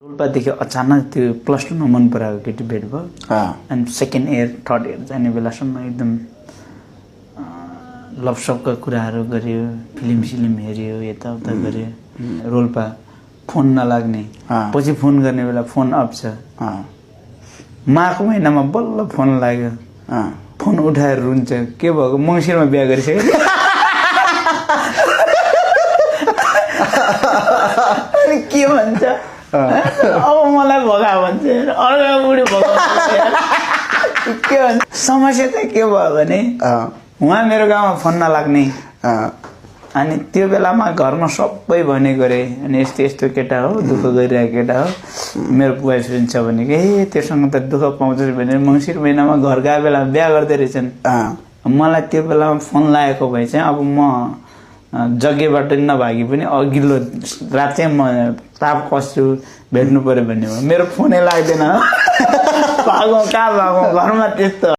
रोल्पादेखि अचानक त्यो +2 मा मन पराएको केटी भेट भयो अनि सेकेन्ड इयर थर्ड इयर जाने बेलासम्म एकदम लभसपका कुराहरू गर्यो फिल्म हेऱ्यो यताउता गर्यो रोल्पा फोन नलाग्ने पछि फोन गर्ने बेला फोन अफ छ माघ महिनामा बल्ल फोन लाग्यो फोन उठाएर रुन्छ के भएको मङ्सिरमा बिहा गरिसक्यो अनि के भन्छ अब मलाई भगा भन्छ अर्को बुढी भगा के भन्छ समस्या चाहिँ के भयो भने उहाँ मेरो गाउँमा फोन नलाग्ने अनि त्यो बेलामा घरमा सबै भनेको रे अनि यस्तो यस्तो केटा हो दुःख गरिरहेको केटा हो मेरो बोयफ्रेन्ड छ भने ए त्योसँग त दुःख पाउँछ भने मङ्सिर महिनामा घर गए बेला बिहा गर्दै रहेछन् मलाई त्यो बेलामा फोन लागेको भए चाहिँ अब म जग्गेबाट नभागी पनि अघिल्लो रात चाहिँ म ताप कस्छु भेट्नु पर्यो भन्ने हो मेरो फोनै लाग्दैन भागौँ कहाँ भागौँ घरमा त्यस्तो